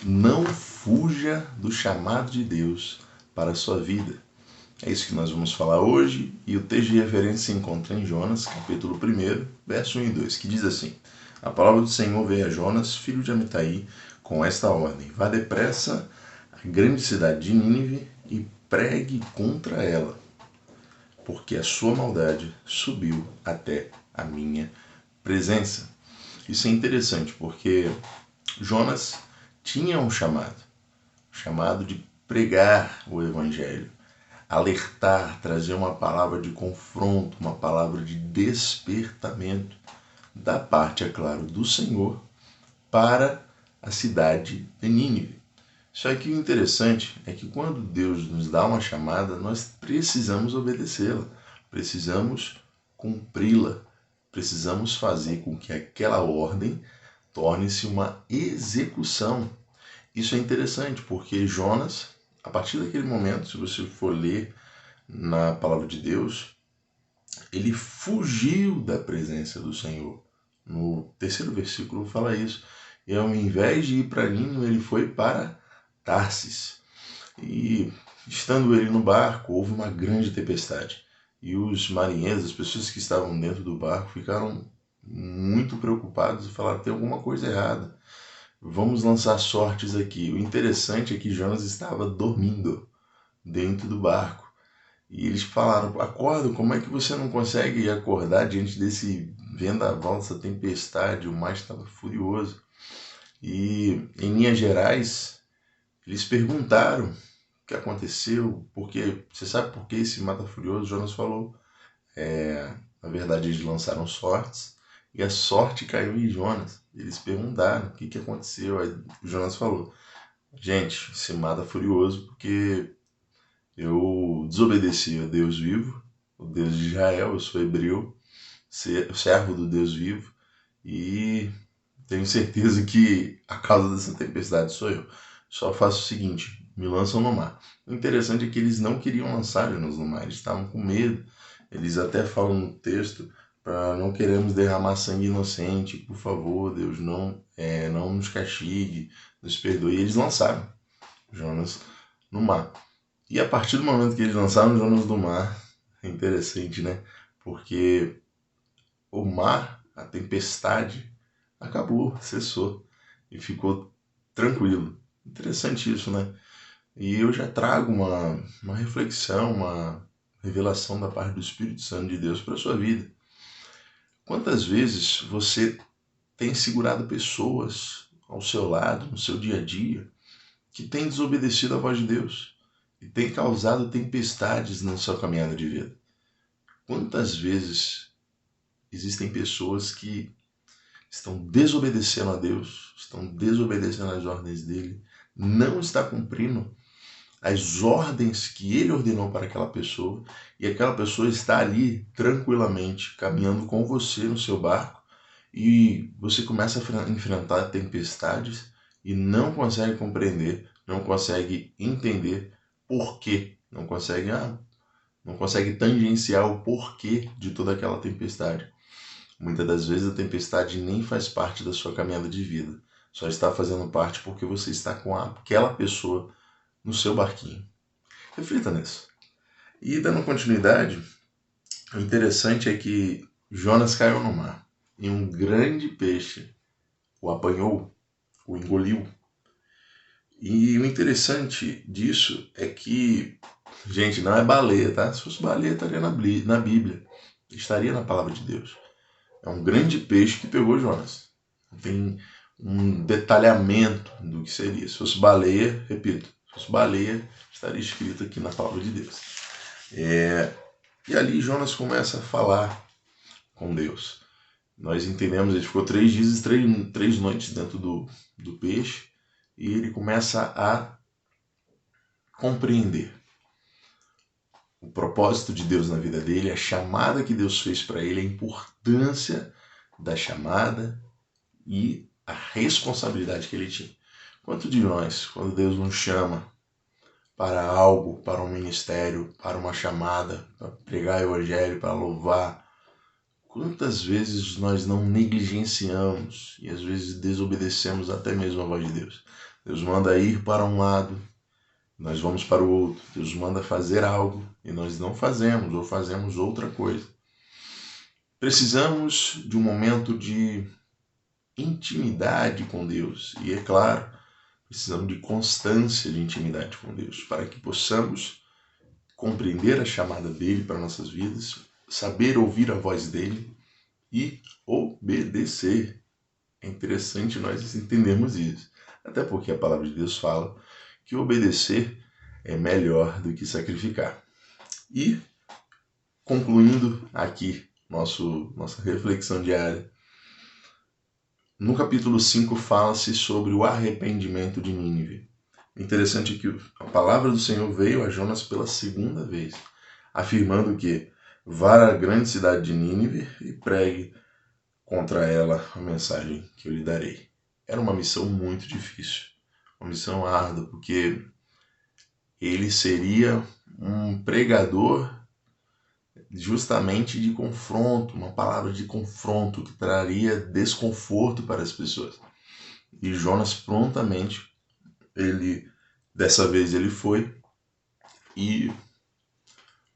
Não fuja do chamado de Deus para a sua vida. É isso que nós vamos falar hoje, e o texto de referência se encontra em Jonas, capítulo 1, verso 1 e 2, que diz assim: A palavra do Senhor veio a Jonas, filho de Amitai, com esta ordem: Vá depressa à grande cidade de Nínive e pregue contra ela, porque a sua maldade subiu até a minha presença. Isso é interessante, porque Jonas tinha um chamado de pregar o evangelho, alertar, trazer uma palavra de confronto, uma palavra de despertamento da parte, é claro, do Senhor para a cidade de Nínive. Só que o interessante é que quando Deus nos dá uma chamada, nós precisamos obedecê-la, precisamos cumpri-la, precisamos fazer com que aquela ordem torne-se uma execução. Isso é interessante porque Jonas, a partir daquele momento, se você for ler na palavra de Deus, ele fugiu da presença do Senhor. No terceiro versículo fala isso. E ao invés de ir para Nínive, ele foi para Tarsis. E estando ele no barco, houve uma grande tempestade. E os marinheiros, as pessoas que estavam dentro do barco, ficaram muito preocupados e falaram: tem alguma coisa errada. Vamos lançar sortes aqui. O interessante é que Jonas estava dormindo dentro do barco. E eles falaram: acorda, como é que você não consegue acordar diante desse vendaval, dessa tempestade? O mar estava furioso. E em linhas gerais, eles perguntaram o que aconteceu, porque você sabe por que esse mar está furioso? Jonas falou: na verdade, eles lançaram sortes e a sorte caiu em Jonas. Eles perguntaram o que aconteceu. Aí Jonas falou: gente, esse mar está furioso porque eu desobedeci a Deus vivo, o Deus de Israel. Eu sou hebreu, servo do Deus vivo, e tenho certeza que a causa dessa tempestade sou eu. Só faço o seguinte: me lançam no mar. O interessante é que eles não queriam lançar Jonas no mar, eles estavam com medo. Eles até falam no texto: para não queremos derramar sangue inocente, por favor, Deus, não nos castigue, nos perdoe. E eles lançaram Jonas no mar. E a partir do momento que eles lançaram Jonas no mar, é interessante, né? Porque o mar, a tempestade, acabou, cessou e ficou tranquilo. Interessante isso, né? E eu já trago uma reflexão, uma revelação da parte do Espírito Santo de Deus para a sua vida. Quantas vezes você tem segurado pessoas ao seu lado, no seu dia a dia, que têm desobedecido à voz de Deus e têm causado tempestades na sua caminhada de vida? Quantas vezes existem pessoas que estão desobedecendo a Deus, estão desobedecendo às ordens dele, não está cumprindo as ordens que ele ordenou para aquela pessoa, e aquela pessoa está ali tranquilamente caminhando com você no seu barco, e você começa a enfrentar tempestades e não consegue compreender, não consegue entender por quê, não consegue tangenciar o porquê de toda aquela tempestade. Muitas das vezes a tempestade nem faz parte da sua caminhada de vida, só está fazendo parte porque você está com aquela pessoa no seu barquinho. Reflita nisso. E dando continuidade, o interessante é que Jonas caiu no mar e um grande peixe o apanhou, o engoliu. E o interessante disso é que, gente, não é baleia, tá? Se fosse baleia, estaria na Bíblia, estaria na palavra de Deus. É um grande peixe que pegou Jonas. Tem um detalhamento do que seria. Se fosse baleia, repito, se fosse baleia, estaria escrito aqui na palavra de Deus. E ali Jonas começa a falar com Deus. Nós entendemos, ele ficou 3 dias e 3 noites dentro do peixe, e ele começa a compreender o propósito de Deus na vida dele, a chamada que Deus fez para ele, a importância da chamada e a responsabilidade que ele tinha. Quanto de nós, quando Deus nos chama para algo, para um ministério, para uma chamada, para pregar o evangelho, para louvar, quantas vezes nós não negligenciamos e às vezes desobedecemos até mesmo a voz de Deus? Deus manda ir para um lado, nós vamos para o outro. Deus manda fazer algo e nós não fazemos ou fazemos outra coisa. Precisamos de um momento de intimidade com Deus e, é claro, precisamos de constância de intimidade com Deus para que possamos compreender a chamada dele para nossas vidas, saber ouvir a voz dele e obedecer. É interessante nós entendermos isso, até porque a palavra de Deus fala que obedecer é melhor do que sacrificar. E, concluindo aqui nossa reflexão diária, no capítulo 5 fala-se sobre o arrependimento de Nínive. Interessante que a palavra do Senhor veio a Jonas pela segunda vez, afirmando que vá à grande cidade de Nínive e pregue contra ela a mensagem que eu lhe darei. Era uma missão muito difícil, uma missão árdua, porque ele seria um pregador justamente de confronto, uma palavra de confronto que traria desconforto para as pessoas. E Jonas prontamente, dessa vez ele foi e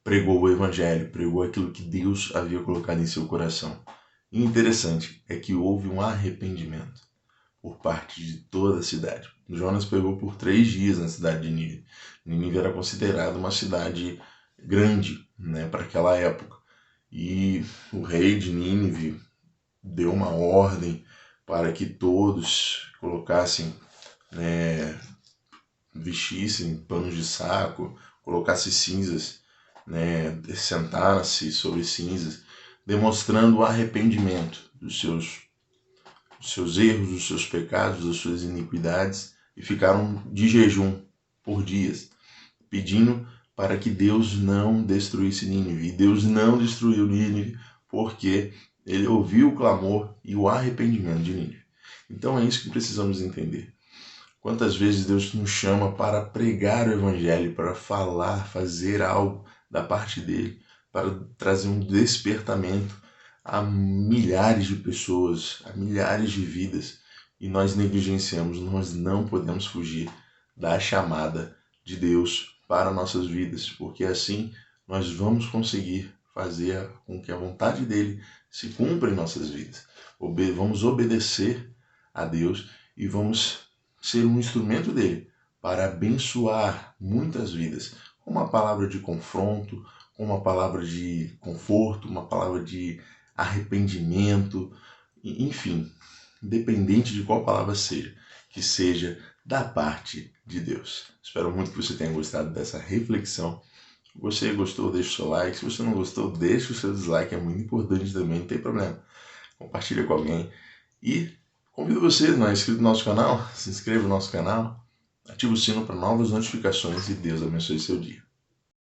pregou o evangelho, pregou aquilo que Deus havia colocado em seu coração. E o interessante é que houve um arrependimento por parte de toda a cidade. Jonas pregou por 3 dias na cidade de Nínive. Nínive era considerada uma cidade grande, para aquela época. E o rei de Nínive deu uma ordem para que todos colocassem, vestissem panos de saco, colocassem cinzas, sentasse sobre cinzas, demonstrando o arrependimento dos seus erros, dos seus pecados, das suas iniquidades, e ficaram de jejum por dias, pedindo para que Deus não destruísse Nínive. E Deus não destruiu Nínive porque ele ouviu o clamor e o arrependimento de Nínive. Então é isso que precisamos entender. Quantas vezes Deus nos chama para pregar o evangelho, para falar, fazer algo da parte dele, para trazer um despertamento a milhares de pessoas, a milhares de vidas, e nós negligenciamos. Nós não podemos fugir da chamada de Deus para nossas vidas, porque assim nós vamos conseguir fazer com que a vontade dele se cumpra em nossas vidas. Vamos obedecer a Deus e vamos ser um instrumento dele para abençoar muitas vidas, com uma palavra de confronto, com uma palavra de conforto, uma palavra de arrependimento, enfim, independente de qual palavra seja, que seja da parte de Deus. Espero muito que você tenha gostado dessa reflexão. Se você gostou, deixa o seu like. Se você não gostou, deixa o seu dislike, é muito importante também, não tem problema. Compartilha com alguém e convido você, não é inscrito no nosso canal, se inscreva no nosso canal, ative o sino para novas notificações e Deus abençoe seu dia.